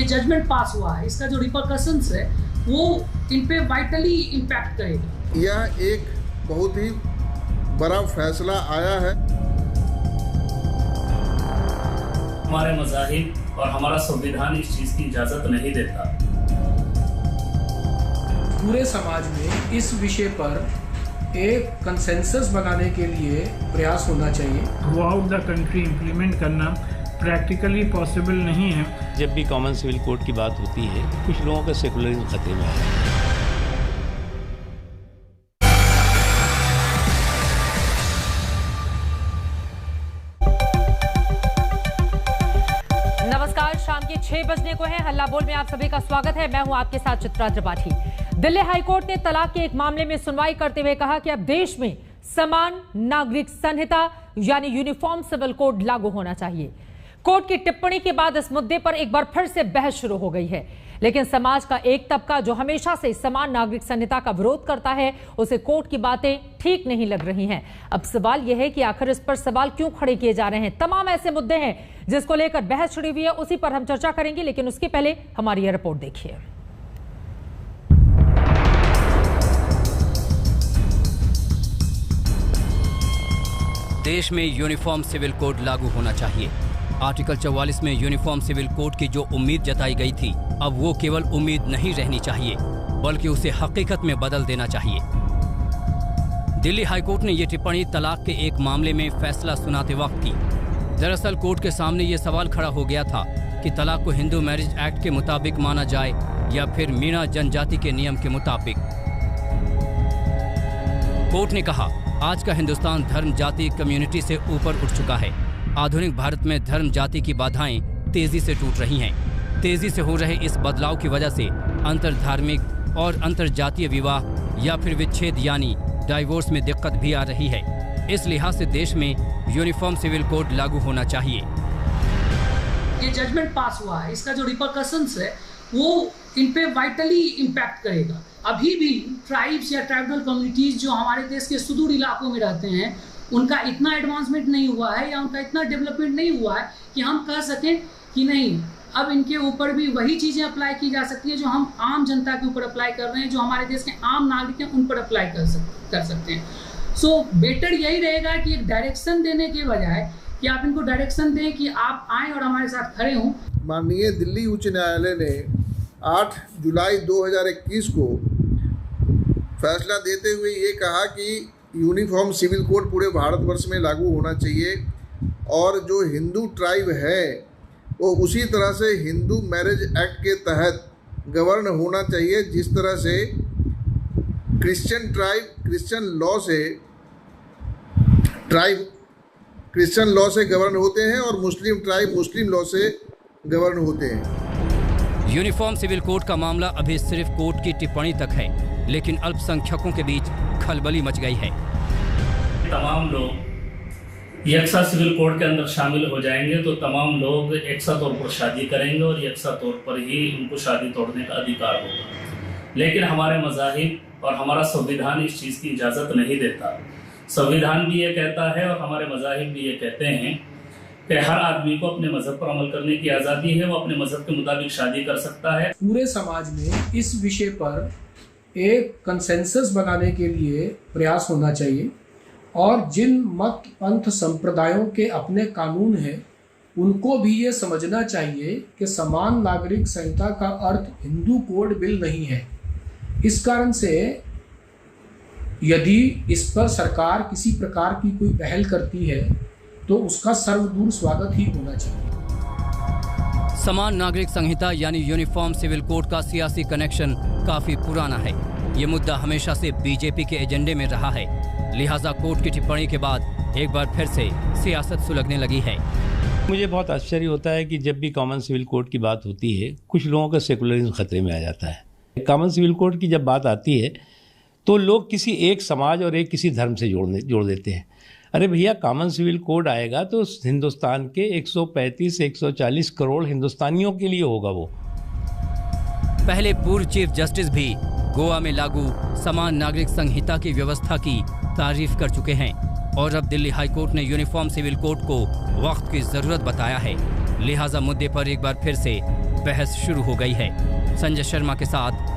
ये जजमेंट पास हुआ है, इसका जो रिपरकशंस है वो इन पे वाइटली इम्पैक्ट करेगा। यह एक बहुत ही बड़ा फैसला आया है। हमारे मज़ाहिब और हमारा संविधान इस चीज़ की इजाज़त नहीं देता। पूरे समाज में इस विषय पर एक कंसेंसस बनाने के लिए प्रयास होना चाहिए। Through out the country implement करना प्रैक्टिकली पॉसिबल नहीं है। जब भी कॉमन सिविल कोड की बात होती है, कुछ लोगों का सेकुलरिज्म खतरे में है। नमस्कार, शाम के 6 बजने को है। हल्ला बोल में आप सभी का स्वागत है। मैं हूं आपके साथ चित्रा त्रिपाठी। दिल्ली हाईकोर्ट ने तलाक के एक मामले में सुनवाई करते हुए कहा कि अब देश में समान नागरिक संहिता यानी यूनिफॉर्म सिविल कोड लागू होना चाहिए। कोर्ट की टिप्पणी के बाद इस मुद्दे पर एक बार फिर से बहस शुरू हो गई है, लेकिन समाज का एक तबका जो हमेशा से समान नागरिक संहिता का विरोध करता है, उसे कोर्ट की बातें ठीक नहीं लग रही हैं। अब सवाल यह है कि आखिर इस पर सवाल क्यों खड़े किए जा रहे हैं। तमाम ऐसे मुद्दे हैं जिसको लेकर बहस छिड़ी हुई है, उसी पर हम चर्चा करेंगे, लेकिन उसके पहले हमारी यह रिपोर्ट देखिए। देश में यूनिफॉर्म सिविल कोड लागू होना चाहिए। आर्टिकल 44 में यूनिफॉर्म सिविल कोड की जो उम्मीद जताई गई थी, अब वो केवल उम्मीद नहीं रहनी चाहिए, बल्कि उसे हकीकत में बदल देना चाहिए। दिल्ली हाईकोर्ट ने ये टिप्पणी तलाक के एक मामले में फैसला सुनाते वक्त की। दरअसल कोर्ट के सामने ये सवाल खड़ा हो गया था कि तलाक को हिंदू मैरिज एक्ट के मुताबिक माना जाए या फिर मीणा जनजाति के नियम के मुताबिक। कोर्ट ने कहा, आज का हिंदुस्तान धर्म जाति कम्युनिटी से ऊपर उठ चुका है। आधुनिक भारत में धर्म जाति की बाधाएं तेजी से टूट रही हैं। तेजी से हो रहे इस बदलाव की वजह से अंतरधार्मिक और अंतरजातीय विवाह या फिर विच्छेद यानी डाइवोर्स में दिक्कत भी आ रही है। इस लिहाज से देश में यूनिफॉर्म सिविल कोड लागू होना चाहिए। ये जजमेंट पास हुआ है, इसका जो रिपरकशंस है वो इन पे वाइटली इम्पैक्ट करेगा। अभी भी ट्राइब्स या ट्राइबल कम्युनिटीज जो हमारे देश के सुदूर इलाकों में रहते हैं, उनका इतना एडवांसमेंट नहीं हुआ है या उनका इतना डेवलपमेंट नहीं हुआ है कि हम कह सकें कि नहीं, अब इनके ऊपर भी वही चीज़ें अप्लाई की जा सकती है जो हम आम जनता के ऊपर अप्लाई कर रहे हैं, जो हमारे देश के आम नागरिक हैं उन पर अप्लाई कर सकते हैं। सो बेटर यही रहेगा कि एक डायरेक्शन देने के बजाय कि आप इनको डायरेक्शन दें कि आप आएँ और हमारे साथ खड़े हों। माननीय दिल्ली उच्च न्यायालय ने 8 जुलाई 2021 को फैसला देते हुए ये कहा कि यूनिफॉर्म सिविल कोड पूरे भारतवर्ष में लागू होना चाहिए और जो हिंदू ट्राइब है वो उसी तरह से हिंदू मैरिज एक्ट के तहत गवर्न होना चाहिए, जिस तरह से क्रिश्चियन ट्राइब क्रिश्चियन लॉ से गवर्न होते हैं और मुस्लिम ट्राइब मुस्लिम लॉ से गवर्न होते हैं। यूनिफॉर्म सिविल कोड का मामला अभी सिर्फ कोर्ट की टिप्पणी तक है, लेकिन अल्पसंख्यकों के बीच खलबली मच गई है। तमाम लोग यकसा सिविल कोड के अंदर शामिल हो जाएंगे तो तमाम लोग यकसा तौर पर शादी करेंगे और यकसा तौर पर ही उनको शादी तोड़ने का अधिकार होगा। लेकिन हमारे मज़ाहिब और हमारा संविधान इस चीज़ की इजाज़त नहीं देता। संविधान भी ये कहता है और हमारे मज़ाहिब भी ये कहते हैं कि हर आदमी को अपने मजहब पर अमल करने की आज़ादी है, वो अपने मजहब के मुताबिक शादी कर सकता है। पूरे समाज में इस विषय पर एक कंसेंसस बनाने के लिए प्रयास होना चाहिए और जिन मत पंथ संप्रदायों के अपने कानून हैं उनको भी ये समझना चाहिए कि समान नागरिक संहिता का अर्थ हिंदू कोड बिल नहीं है। इस कारण से यदि इस पर सरकार किसी प्रकार की कोई पहल करती है तो उसका सर्वदूर स्वागत ही होना चाहिए। समान नागरिक संहिता यानी यूनिफॉर्म सिविल कोड का सियासी कनेक्शन काफी पुराना है। ये मुद्दा हमेशा से बीजेपी के एजेंडे में रहा है, लिहाजा कोर्ट की टिप्पणी के बाद एक बार फिर से सियासत सुलगने लगी है। मुझे बहुत आश्चर्य होता है कि जब भी कॉमन सिविल कोड की बात होती है, कुछ लोगों का सेकुलरिज्म खतरे में आ जाता है। कॉमन सिविल कोड की जब बात आती है तो लोग किसी एक समाज और एक किसी धर्म से जोड़ देते हैं। अरे भैया, कॉमन सिविल कोड आएगा तो हिंदुस्तान के 135-140 करोड़ हिंदुस्तानियों के लिए होगा। वो पहले पूर्व चीफ जस्टिस भी गोवा में लागू समान नागरिक संहिता की व्यवस्था की तारीफ कर चुके हैं और अब दिल्ली हाईकोर्ट ने यूनिफॉर्म सिविल कोड को वक्त की जरूरत बताया है। लिहाजा मुद्दे पर एक बार फिर से बहस शुरू हो गई है। संजय शर्मा के साथ